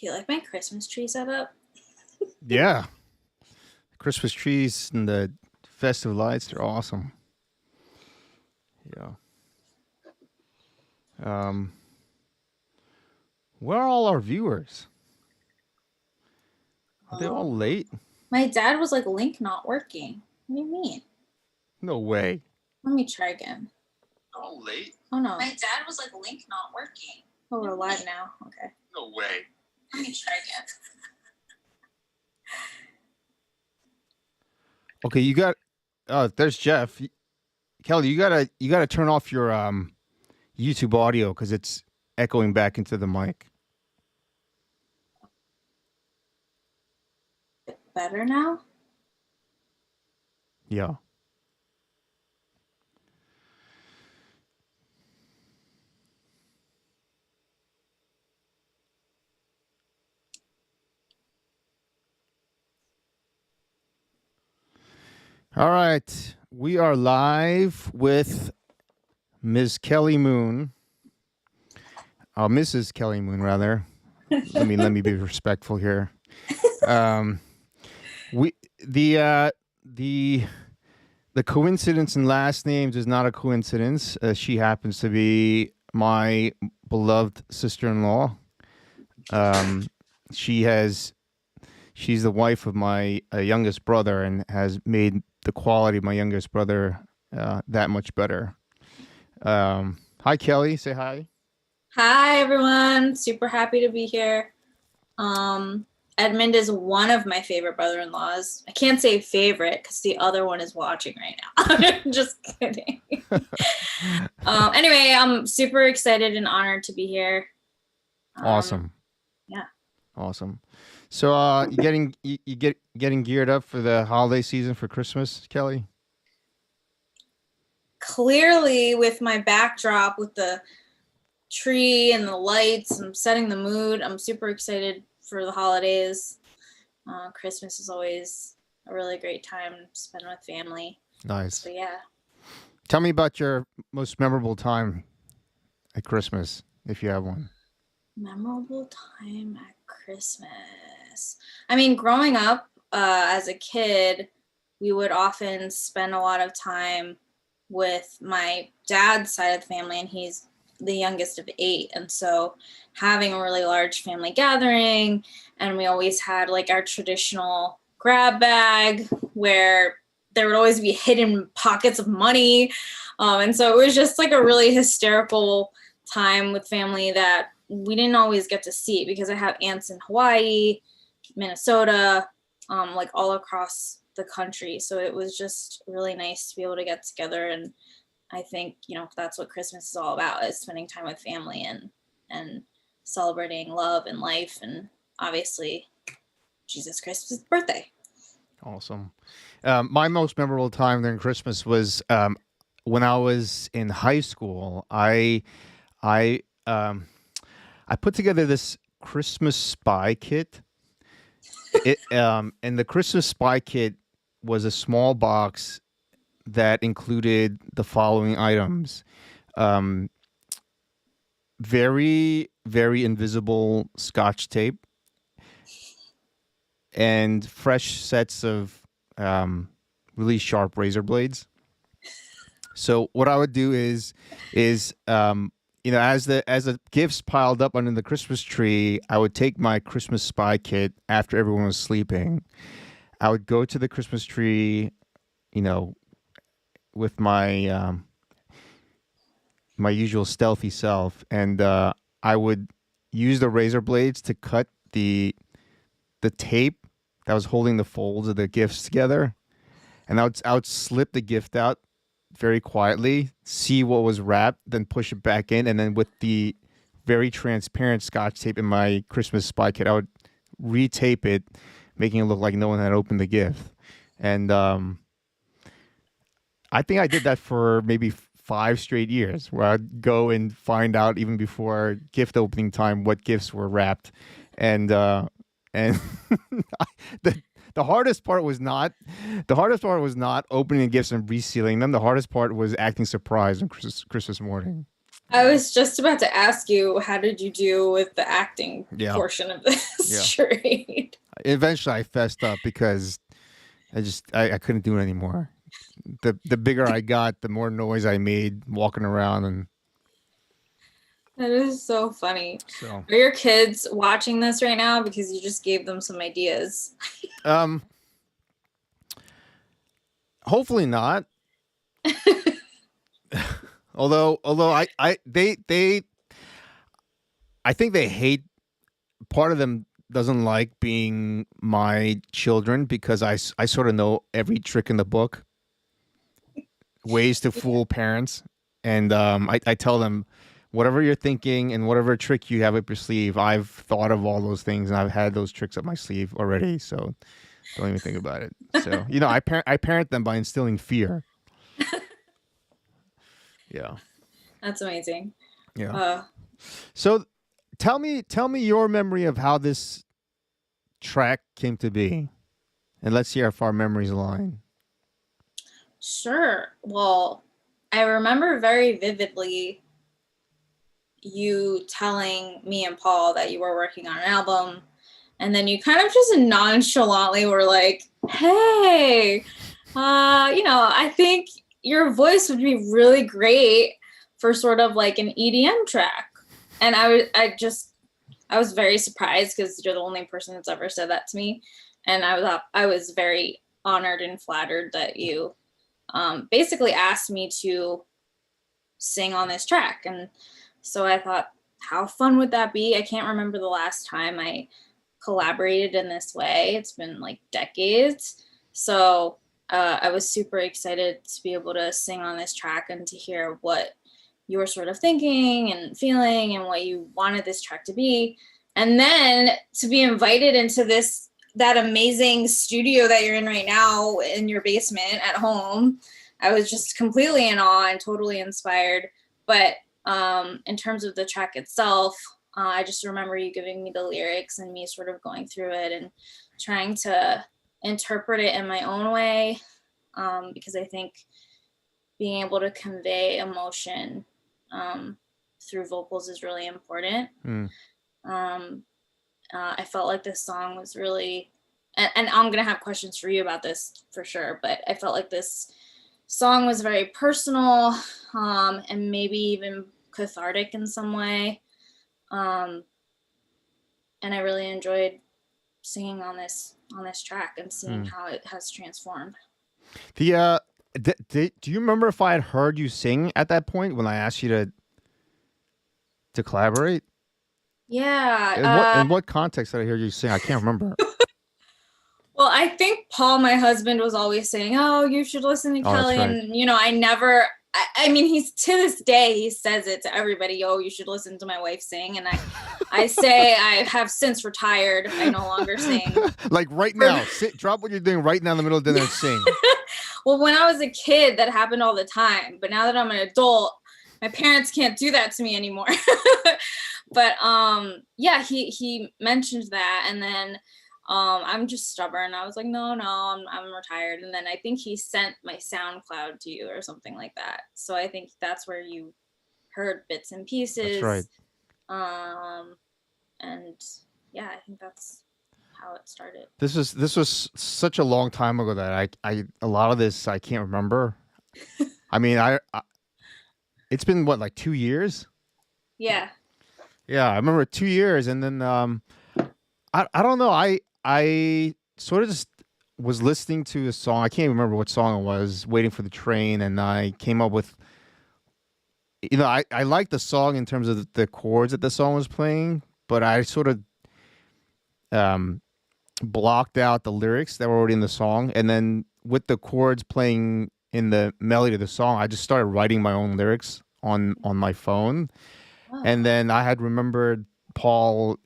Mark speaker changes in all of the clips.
Speaker 1: Do you like my Christmas tree setup?
Speaker 2: Yeah. Christmas trees and the festive lights, they're awesome. Yeah. Um, where are all our viewers? Are they all
Speaker 1: Oh.
Speaker 2: late?
Speaker 1: My dad was like, link not working. What do you mean?
Speaker 2: No way.
Speaker 1: Let me try again. All late? Oh no. My dad was like, link not working. Oh, we're live now. Okay.
Speaker 2: No way.
Speaker 1: Let me try again.
Speaker 2: Okay, you got there's Jeff. Kelly, you gotta turn off your YouTube audio because it's echoing back into the mic.
Speaker 1: Better now?
Speaker 2: Yeah. All right. We are live with Ms. Kelly Moon. Mrs. Kelly Moon, rather. Let me be respectful here. Um, we the coincidence in last names is not a coincidence. She happens to be my beloved sister-in-law. Um, she has she's the wife of my youngest brother and has made the quality of my youngest brother that much better. Hi, Kelly. Say hi.
Speaker 1: Hi everyone. Super happy to be here. Um, Edmund is one of my favorite brother-in-laws. I can't say favorite because the other one is watching right now. Just kidding. Anyway, I'm super excited and honored to be here.
Speaker 2: Awesome.
Speaker 1: Yeah.
Speaker 2: Awesome. So, you getting geared up for the holiday season for Christmas, Kelly?
Speaker 1: Clearly, with my backdrop, with the tree and the lights, I'm setting the mood. I'm super excited for the holidays. Christmas is always a really great time to spend with family. So
Speaker 2: Nice.
Speaker 1: yeah,
Speaker 2: Tell me about your most memorable time at Christmas, if you have one.
Speaker 1: memorable time at Christmas. I mean, growing up as a kid, we would often spend a lot of time with my dad's side of the family, and he's the youngest of eight. And so having a really large family gathering, and we always had like our traditional grab bag where there would always be hidden pockets of money. And so it was just like a really hysterical time with family that we didn't always get to see because I have aunts in Hawaii, Minnesota, like all across the country. So it was just really nice to be able to get together. And I think, that's what Christmas is all about, is spending time with family and celebrating love and life, and obviously Jesus Christ's birthday.
Speaker 2: Awesome. My most memorable time during Christmas was when I was in high school. I I put together this Christmas spy kit. And the Christmas spy kit was a small box that included the following items: um, very very invisible Scotch tape and fresh sets of um, really sharp razor blades. So what I would do is as the gifts piled up under the Christmas tree, I would take my Christmas spy kit after everyone was sleeping. I would go to the Christmas tree, you know, with my usual stealthy self, and I would use the razor blades to cut the tape that was holding the folds of the gifts together, and I would slip the gift out very quietly, see what was wrapped, then push it back in, and then with the very transparent Scotch tape in my Christmas spy kit, I would retape it, making it look like no one had opened the gift. And I think I did that for maybe 5 straight years, where I'd go and find out even before gift opening time what gifts were wrapped, and the the hardest part was not the hardest part was not opening gifts and resealing them. The hardest part was acting surprised on Christmas morning.
Speaker 1: I was just about to ask you, how did you do with the acting
Speaker 2: Yeah,
Speaker 1: portion of this
Speaker 2: yeah.
Speaker 1: charade?
Speaker 2: Eventually, I fessed up because I couldn't do it anymore. The bigger I got, the more noise I made walking around, and
Speaker 1: That is so funny.
Speaker 2: so
Speaker 1: Are your kids watching this right now? Because you just gave them some ideas.
Speaker 2: um, hopefully not. Although I think they hate. Part of them doesn't like being my children because I sort of know every trick in the book, ways to fool parents, and I tell them whatever you're thinking and whatever trick you have up your sleeve, I've thought of all those things and I've had those tricks up my sleeve already. So don't even think about it. So I parent them by instilling fear. Yeah,
Speaker 1: That's amazing.
Speaker 2: yeah.
Speaker 1: Uh,
Speaker 2: So tell me your memory of how this track came to be, and let's see how far memories align.
Speaker 1: sure. Well, I remember very vividly you telling me and Paul that you were working on an album, and then you kind of just nonchalantly were like, "Hey, I think your voice would be really great for sort of like an EDM track." And I was very surprised because you're the only person that's ever said that to me, and I was very honored and flattered that you basically asked me to sing on this track. And so I thought, how fun would that be? I can't remember the last time I collaborated in this way. It's been like decades. So I was super excited to be able to sing on this track and to hear what you were sort of thinking and feeling and what you wanted this track to be. And then to be invited into that amazing studio that you're in right now in your basement at home. I was just completely in awe and totally inspired. But in terms of the track itself, I just remember you giving me the lyrics and me sort of going through it and trying to interpret it in my own way, because I think being able to convey emotion through vocals is really important.
Speaker 2: Hmm.
Speaker 1: Um, I felt like this song was really, and I'm gonna have questions for you about this for sure, but I felt like this song was very personal, and maybe even cathartic in some way. Um, and I really enjoyed singing on this track and seeing
Speaker 2: Hmm.
Speaker 1: how it has transformed.
Speaker 2: The do you remember if I had heard you sing at that point when I asked you to collaborate?
Speaker 1: Yeah.
Speaker 2: In what context did I hear you sing? I can't remember.
Speaker 1: Well, I think Paul, my husband, was always saying, "Oh, you should listen to
Speaker 2: Oh, that's
Speaker 1: Kelly,"
Speaker 2: right.
Speaker 1: and I never. I mean, he's to this day he says it to everybody. Oh, you should listen to my wife sing, and I say I have since retired. I no longer sing.
Speaker 2: Like right
Speaker 1: For
Speaker 2: now, sit, drop what you're doing right now in the middle of dinner and sing.
Speaker 1: well, when I was a kid, that happened all the time. But now that I'm an adult, my parents can't do that to me anymore. But yeah, he mentioned that, and then I'm just stubborn. I was like, no, I'm retired. And then I think he sent my SoundCloud to you or something like that. So I think that's where you heard bits and
Speaker 2: That's right.
Speaker 1: pieces. Um, and yeah, I think that's how it started.
Speaker 2: This was such a long time ago that I a lot of this I can't remember. I mean, I it's been what, like 2 years?
Speaker 1: Yeah.
Speaker 2: Yeah, I remember 2 years, and then I don't know. I sort of just was listening to a song. I can't remember what song it was. Waiting for the train, and I came up with. I liked the song in terms of the chords that the song was playing, but I sort of um blocked out the lyrics that were already in the song, and then with the chords playing in the melody of the song, I just started writing my own lyrics on my phone. And
Speaker 1: Oh,
Speaker 2: then I had remembered Paul,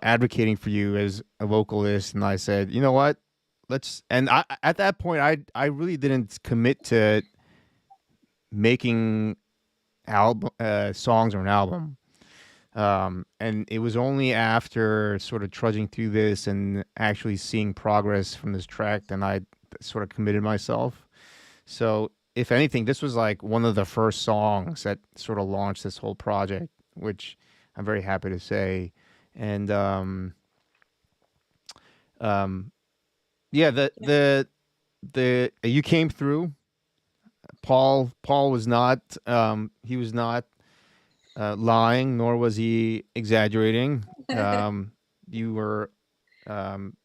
Speaker 2: advocating for you as a vocalist, and I said, you know what, let's. And at that point, I really didn't commit to making album songs or an album. And it was only after sort of trudging through this and actually seeing progress from this track, then I sort of committed myself. So if anything, this was like one of the first songs that sort of launched this whole project, which I'm very happy to say. And um, yeah, the you came through. Paul was not he was not lying, nor was he exaggerating. You were um,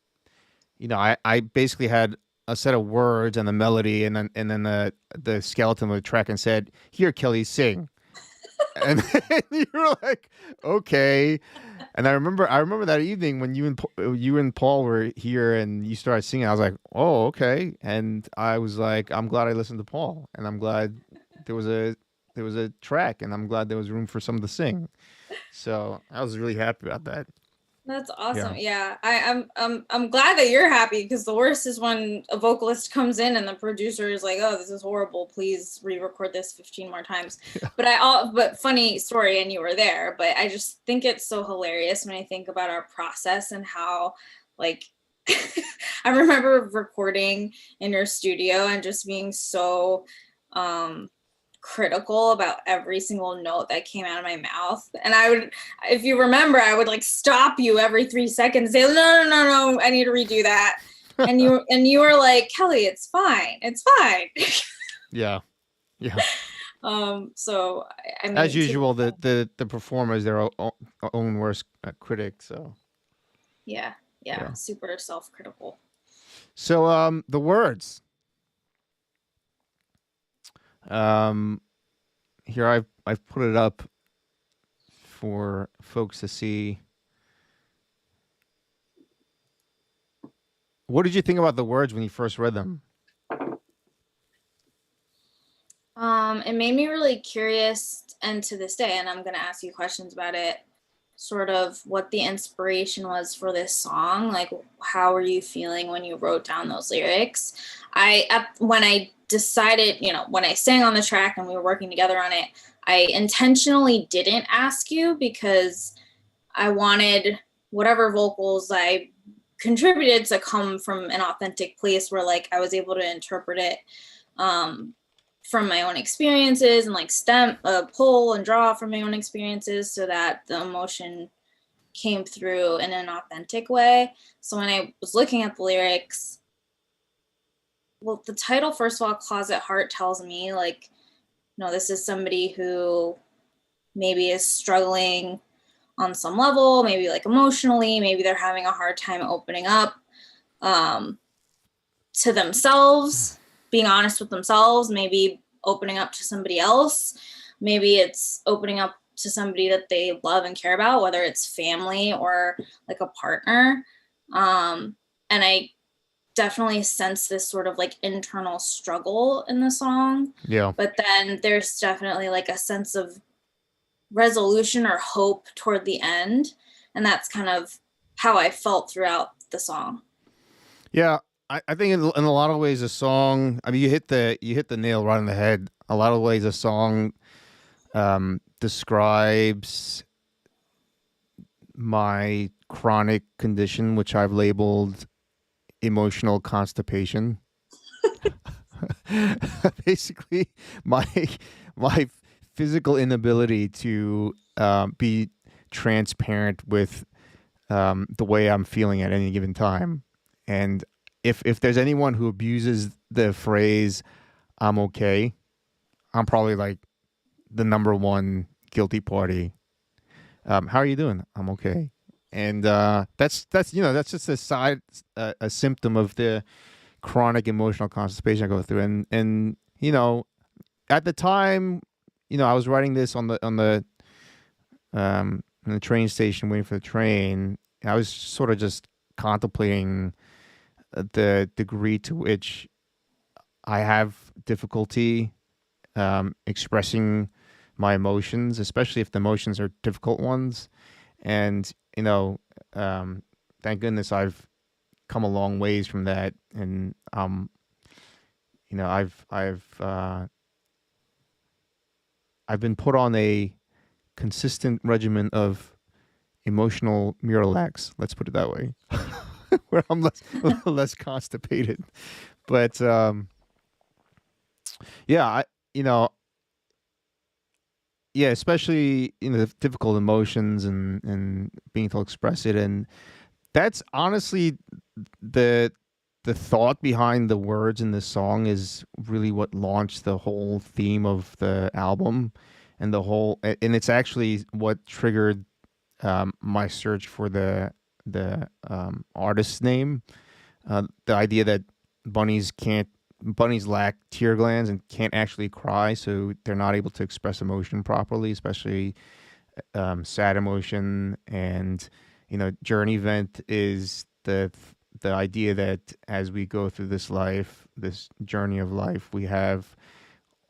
Speaker 2: I basically had a set of words and the melody, and then the skeleton of the track, and said, "Here, Kelly, sing." And then you were like, "Okay." And I remember that evening when you and Paul were here and you started singing. I was like, "Oh, okay." And I was like, "I'm glad I listened to Paul, and I'm glad there was a there was a track, and I'm glad there was room for someone to sing." So I was really happy about that.
Speaker 1: That's
Speaker 2: Yeah.
Speaker 1: awesome. Yeah, I'm glad that you're happy because the worst is when a vocalist comes in and the producer is like, "Oh, this is horrible. Please re-record this 15 more times." But funny story, and you were there. But I just think it's so hilarious when I think about our process and how, like, I remember recording in your studio and just being so um critical about every single note that came out of my mouth. And I would, if you remember, I would like stop you every 3 seconds, say, "No, no, no, no, I need to redo that." And you were like, "Kelly, it's fine. It's fine."
Speaker 2: Yeah. Yeah.
Speaker 1: So I
Speaker 2: As
Speaker 1: mean,
Speaker 2: usual, the performer is their own worst critic. So
Speaker 1: yeah, yeah,
Speaker 2: yeah.
Speaker 1: super self-critical.
Speaker 2: So the words. Um, here I've put it up for folks to see. What did you think about the words when you first read them?
Speaker 1: It made me really curious, and to this day, and I'm gonna ask you questions about it, sort of what the inspiration was for this song. Like, how were you feeling when you wrote down those lyrics? When I decided, when I sang on the track and we were working together on it, I intentionally didn't ask you because I wanted whatever vocals I contributed to come from an authentic place where like I was able to interpret it um, from my own experiences and like pull and draw from my own experiences so that the emotion came through in an authentic way. So when I was looking at the lyrics, well, the title, first of all, Closet Heart, tells me like, this is somebody who maybe is struggling on some level, maybe like emotionally, maybe they're having a hard time opening up um, to themselves, being honest with themselves, maybe opening up to somebody else. Maybe it's opening up to somebody that they love and care about, whether it's family or like a partner. And I definitely sense this sort of like internal struggle in the song.
Speaker 2: Yeah.
Speaker 1: But then there's definitely like a sense of resolution or hope toward the end. And that's kind of how I felt throughout the song.
Speaker 2: Yeah. I think in a lot of ways a song. I mean, you hit the nail right on the head. A lot of ways a song describes my chronic condition, which I've labeled emotional constipation. Basically, my my physical inability to be transparent with the way I'm feeling at any given time. And if there's anyone who abuses the phrase "I'm okay," I'm probably like the number one guilty party. How are you doing? I'm okay. And that's just a symptom of the chronic emotional constipation I go through. And at the time, I was writing this on the train station waiting for the train. I was sort of just contemplating the degree to which I have difficulty expressing my emotions, especially if the emotions are difficult ones. And thank goodness I've come a long ways from that. And I've been put on a consistent regimen of emotional Miralax. Let's put it that way, where I'm less constipated. But Yeah, you know, yeah, especially the difficult emotions and being able to express it, and that's honestly the the thought behind the words in this song is really what launched the whole theme of the album, and and it's actually what triggered my search for the artist's name. The idea that bunnies can't bunnies lack tear glands and can't actually cry, so they're not able to express emotion properly, especially sad emotion. And journey vent is the idea that as we go through this journey of life, we have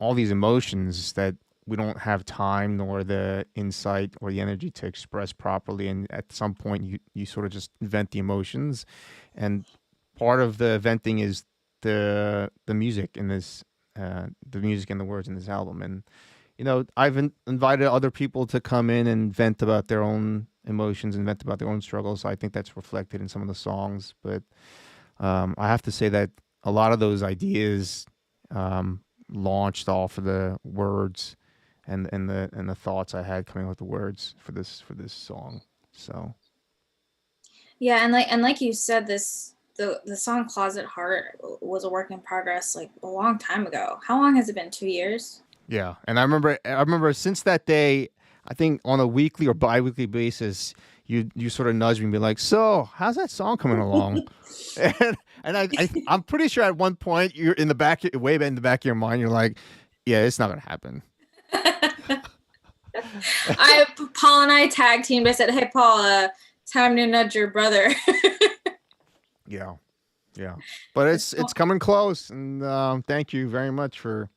Speaker 2: all these emotions that we don't have time nor the insight or the energy to express properly, and at some point you sort of just vent the emotions. And part of the venting is the music in this the music and the words in this album. And I've invited other people to come in and vent about their own emotions and vent about their own struggles, so I think that's reflected in some of the songs. But I have to say that a lot of those ideas um, launched off of the words and the thoughts I had coming up with the words for this song. So
Speaker 1: Yeah, and like you said, the song Closet Heart was a work in progress like a long time ago. How long has it been? 2 years?
Speaker 2: yeah, and I remember since that day, I think on a weekly or biweekly basis, you sort of nudge me and be like, "So, how's that song coming along?" And I'm pretty sure at one point you're in the back, way in the back of your mind, you're like, "Yeah, it's not gonna happen."
Speaker 1: I Paul and I tag teamed. I said, "Hey, Paul, time to nudge your brother."
Speaker 2: Yeah, yeah, but it's coming close, and thank you very much for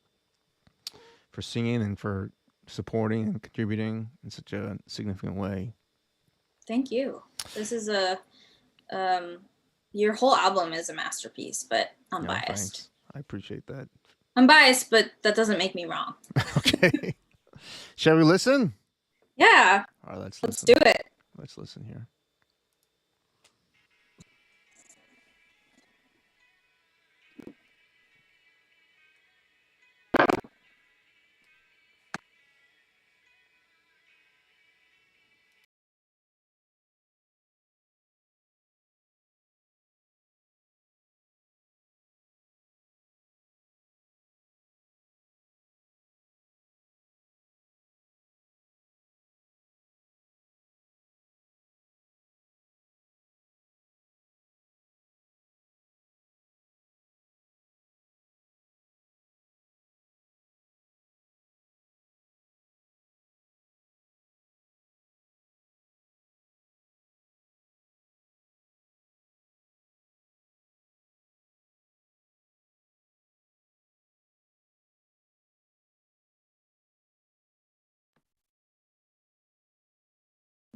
Speaker 2: singing and for supporting and contributing in such a significant way.
Speaker 1: Thank you. This is a um, your whole album is a masterpiece, but I'm
Speaker 2: Yeah,
Speaker 1: biased.
Speaker 2: thanks. I appreciate that.
Speaker 1: I'm biased, but that doesn't make me wrong.
Speaker 2: Okay, shall we listen?
Speaker 1: Yeah,
Speaker 2: All right, let's
Speaker 1: let's do
Speaker 2: listen.
Speaker 1: it.
Speaker 2: Let's listen here.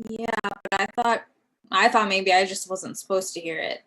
Speaker 1: Yeah, but I thought maybe I just wasn't supposed to hear it.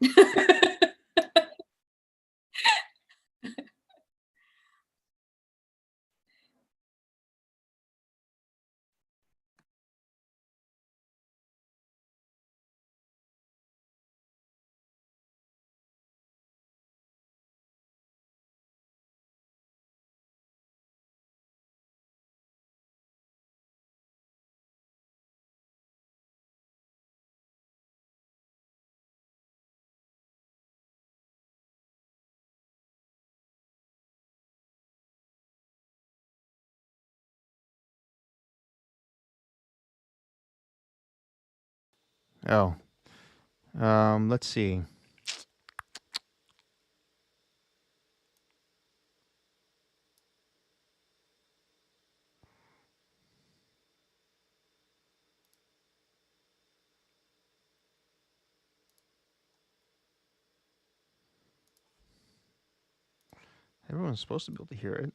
Speaker 2: Oh, let's see. Everyone's supposed to be able to hear it.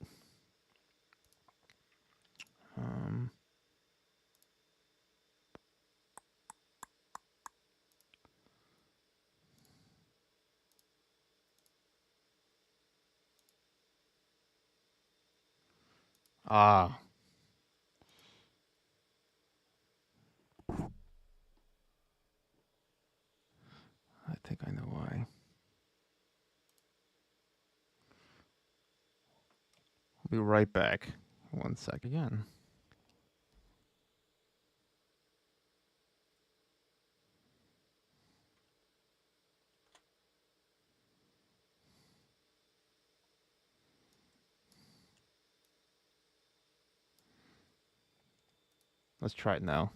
Speaker 2: Um, ah, I think I know why. Be right back. 1 sec again. Let's try it now.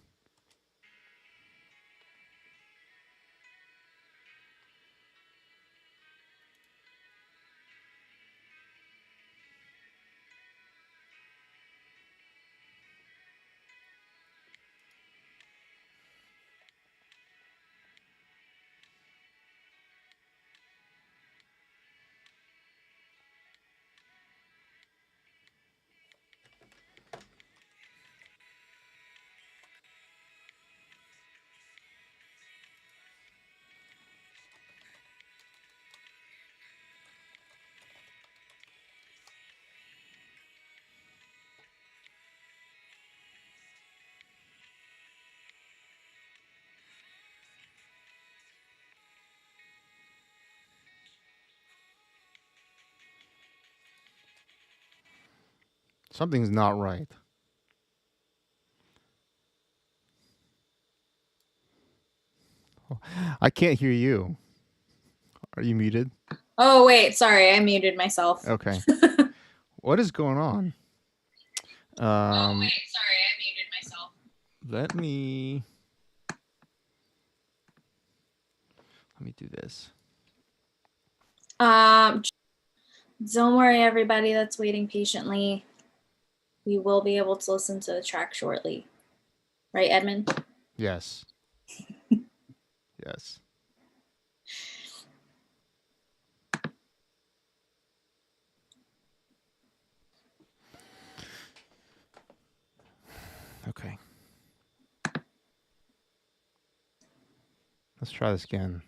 Speaker 2: Something's not right. I can't hear you. Are you muted?
Speaker 1: Oh, wait. Sorry. I muted myself.
Speaker 2: Okay. What is going on?
Speaker 1: Oh, wait. Sorry. I muted myself.
Speaker 2: Let me do this.
Speaker 1: Don't worry, everybody that's waiting patiently. We will be able to listen to the track shortly. Right, Edmund?
Speaker 2: Yes. Yes. Okay. Let's try this again.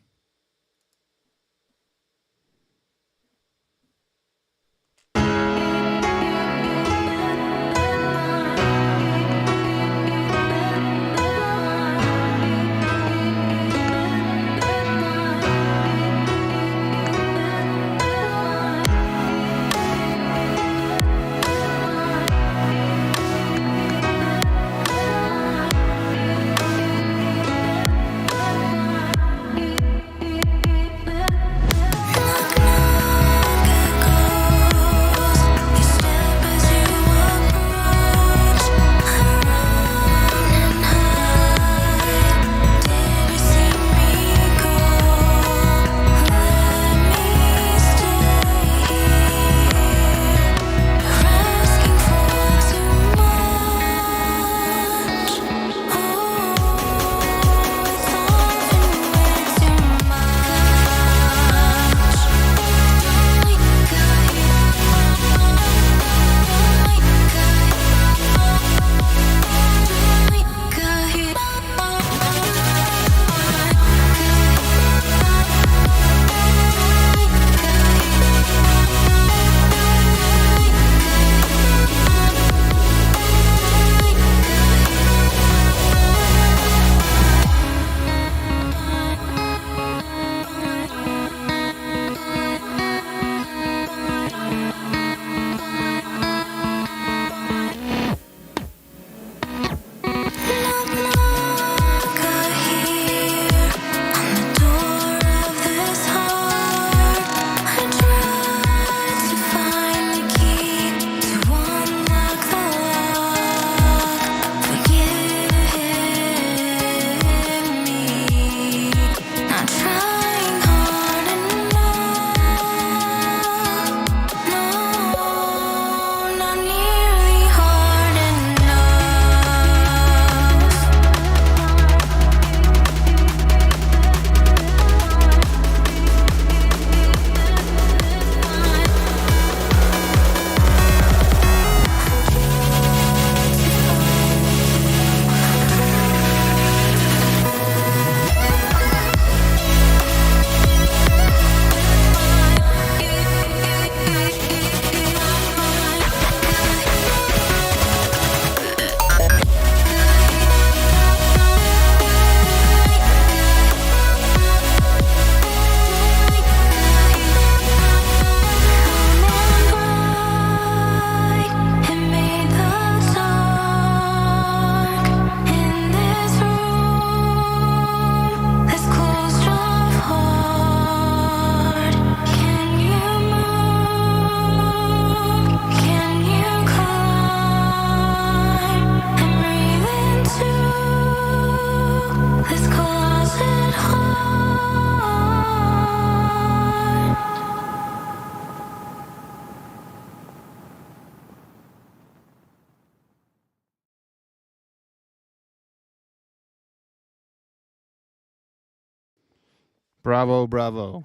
Speaker 2: Bravo, bravo.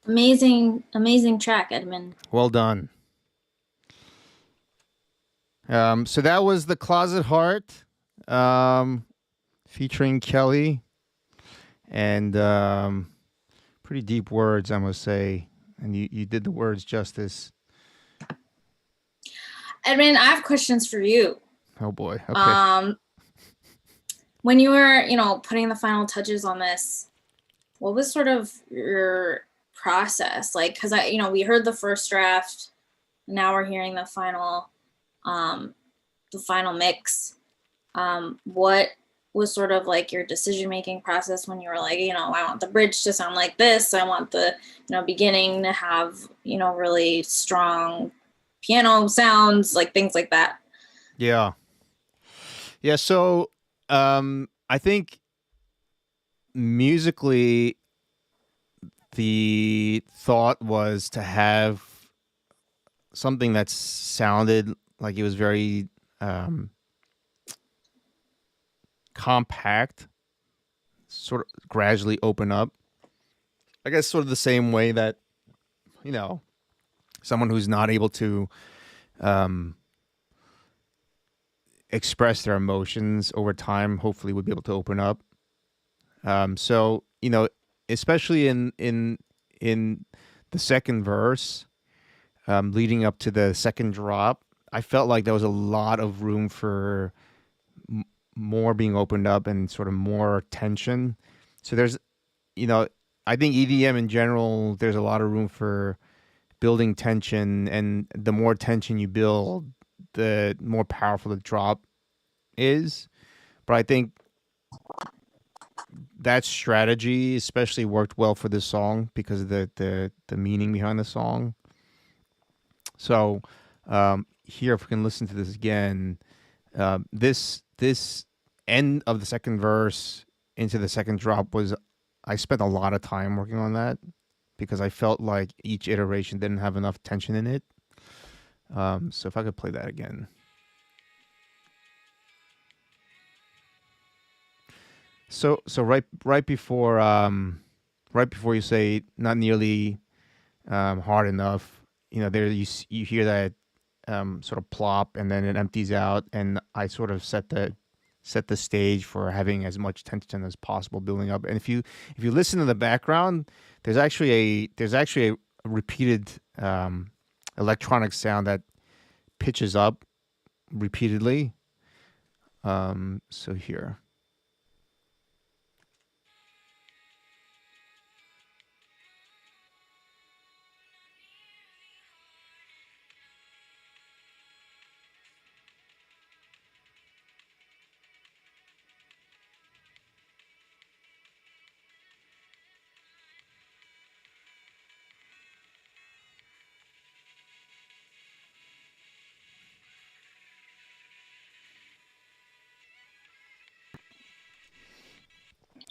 Speaker 1: Amazing, amazing track, Edmund.
Speaker 2: Well done. So that was The Closet Heart, um, featuring Kelly, and pretty deep words, I must say. And you did the words justice.
Speaker 1: Edmund, I have questions for you.
Speaker 2: Oh boy. Okay.
Speaker 1: Um, when you were, putting the final touches on this, what was sort of your process like? Because we heard the first draft, now we're hearing um, the final mix. What was sort of like your decision making process when you were like, I want the bridge to sound like this. I want the, beginning to have, really strong piano sounds, like things like that.
Speaker 2: Yeah. Yeah. So I think musically, the thought was to have something that sounded like it was very um, compact, sort of gradually open up. I guess sort of the same way that you know someone who's not able to um, express their emotions over time, hopefully, would be able to open up. So especially in the second verse, leading up to the second drop, I felt like there was a lot of room for more being opened up and sort of more tension. So there's, you know, I think EDM in general, there's a lot of room for building tension, and the more tension you build, the more powerful the drop is. But I think that strategy especially worked well for this song because of the meaning behind the song. So here, if we can listen to this again, this end of the second verse into the second drop was, I spent a lot of time working on that because I felt like each iteration didn't have enough tension in it. So if I could play that again. So right before you say not nearly hard enough, there you hear that sort of plop, and then it empties out, and I sort of set the stage for having as much tension as possible building up. And if you listen to the background, there's actually a repeated electronic sound that pitches up repeatedly. So here.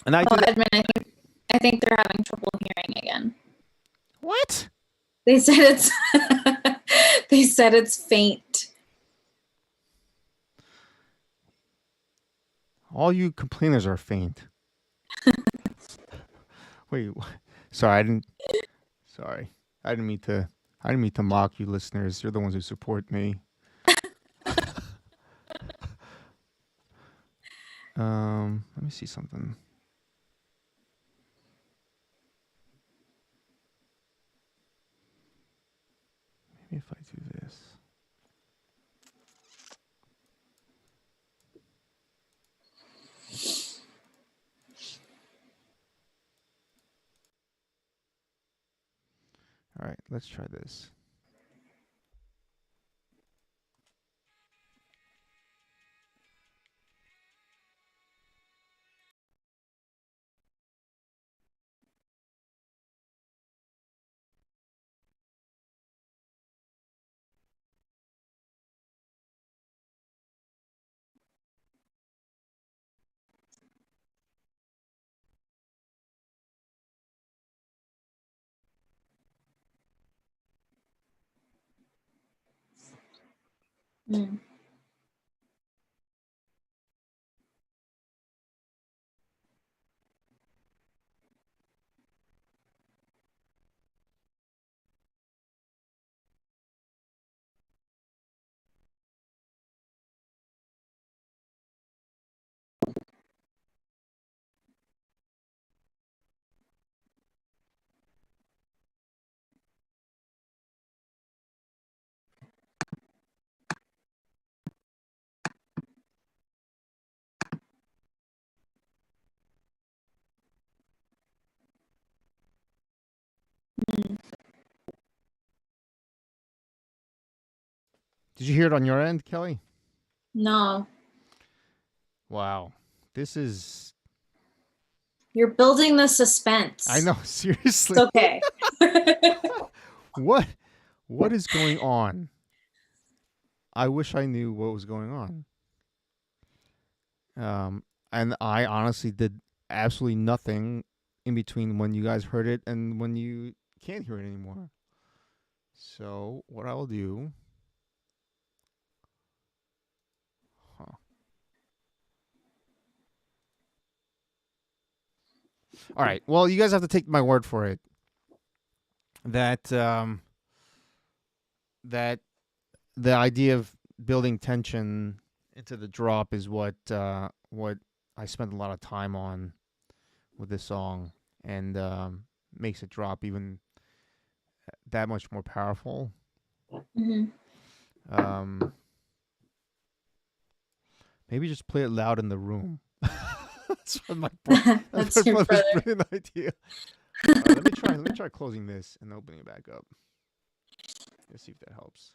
Speaker 2: And I
Speaker 1: Oh,
Speaker 2: do that.
Speaker 1: Edmund, I think they're having trouble hearing again.
Speaker 2: What?
Speaker 1: They said it's they said it's faint.
Speaker 2: All you complainers are faint. Wait, sorry, I didn't. Sorry, I didn't mean to. I didn't mean to mock you, listeners. You're the ones who support me. Let me see something. Maybe if I do this. All right, let's try this.
Speaker 1: Mm. Mm.
Speaker 2: Did you hear it on your end, Kelly?
Speaker 1: No,
Speaker 2: Wow. This is
Speaker 1: you're building the
Speaker 2: I
Speaker 1: suspense.
Speaker 2: know,
Speaker 1: It's
Speaker 2: seriously.
Speaker 1: okay.
Speaker 2: what what is going on? I wish I knew what was going on. Um and I honestly did absolutely nothing in between when you guys heard it and when you can't hear it anymore. So, what I'll do, huh. All right. Well, you guys have to take my word for it that that the idea of building tension into the drop is what I spent a lot of time on with this song, and makes it drop even that much more powerful.
Speaker 1: Hmm.
Speaker 2: Um, Maybe just play it loud in the room. That's what that's my
Speaker 1: That's your
Speaker 2: brother's
Speaker 1: brother.
Speaker 2: brilliant idea. All right, let me try. Let me try closing this and opening it back up. Let's see if that helps.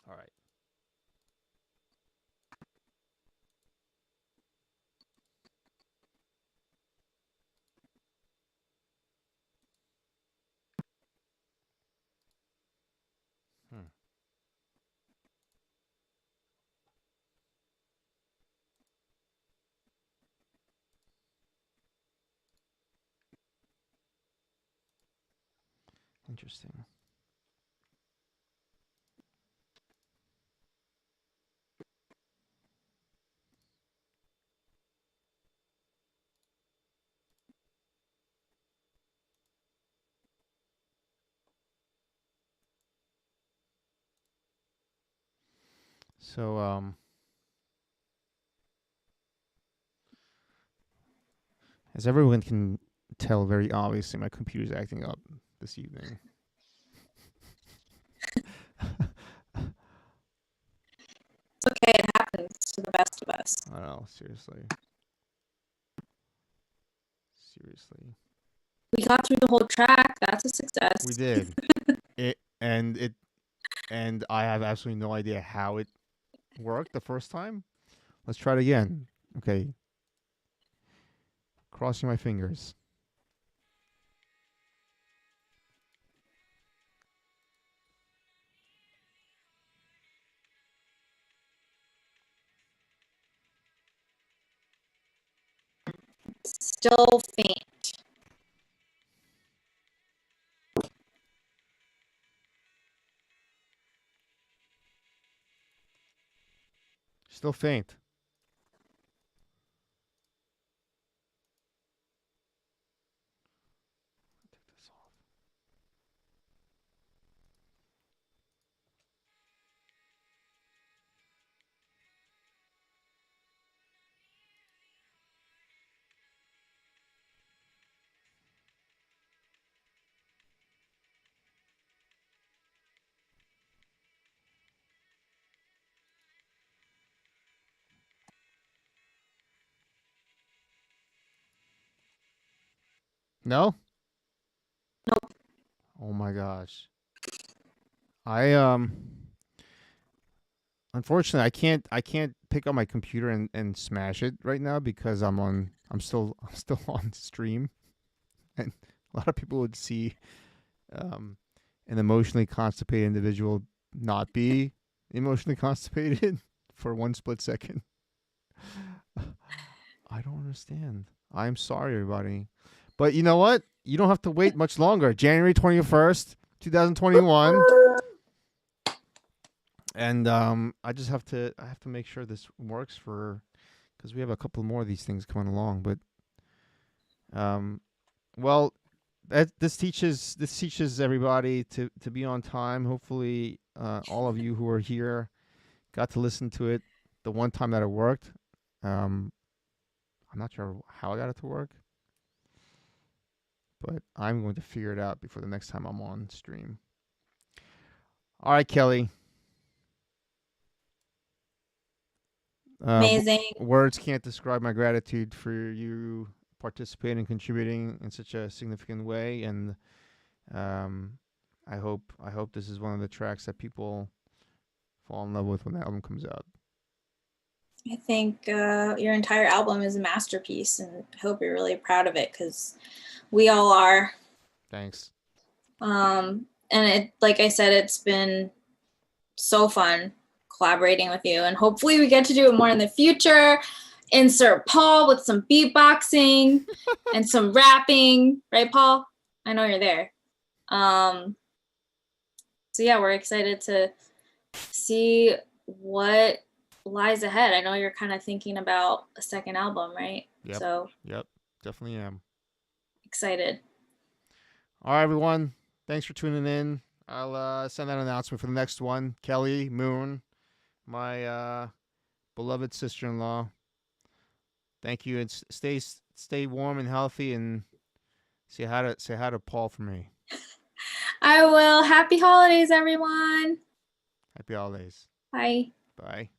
Speaker 2: All right. Hmm. Interesting. So, as everyone can tell, very obviously, my computer's acting up this evening.
Speaker 1: It's okay. It happens to the best of us.
Speaker 2: I don't know. Seriously. Seriously.
Speaker 1: We got through the whole track. That's a
Speaker 2: We
Speaker 1: success.
Speaker 2: did. It and I have absolutely no idea how it worked the first time. Let's try it again. Okay. Crossing my fingers.
Speaker 1: Still faint.
Speaker 2: Still faint. Take this off. No?
Speaker 1: Nope.
Speaker 2: Oh my gosh. I unfortunately I can't pick up my computer and smash it right now because I'm still on stream, and a lot of people would see um an emotionally constipated individual not be emotionally constipated for one split second. I don't understand. I'm sorry, everybody. But you know what? You don't have to wait much longer. January 21st, 2021. And I have to make sure this works for because we have a couple more of these things coming along. But um well, this teaches everybody to be on time. Hopefully, all of you who are here got to listen to it the one time that it worked. Um, I'm not sure how I got it to work, but I'm going to figure it out before the next time I'm on stream. All right, Kelly.
Speaker 1: Amazing.
Speaker 2: Words can't describe my gratitude for you participating and contributing in such a significant way, and um, I hope this is one of the tracks that people fall in love with when the album comes out.
Speaker 1: I think your entire album is a masterpiece, and I hope you're really proud of it because we all are.
Speaker 2: Thanks.
Speaker 1: And it, like I said, it's been so fun collaborating with you, and hopefully we get to do it more in the future. Insert Paul with some beatboxing and some rapping, right, Paul? I know you're there. So yeah, we're excited to see what lies ahead. I know you're kind of thinking about a second album, right?
Speaker 2: Yep.
Speaker 1: So
Speaker 2: Yep. Definitely am.
Speaker 1: excited.
Speaker 2: All right, everyone. Thanks for tuning in. I'll send that announcement for the next one. Kelly Moon, my beloved sister-in-law. Thank you, and stay warm and healthy, and say hi to Paul for me.
Speaker 1: I will. Happy holidays, everyone.
Speaker 2: Happy holidays.
Speaker 1: Bye.
Speaker 2: Bye.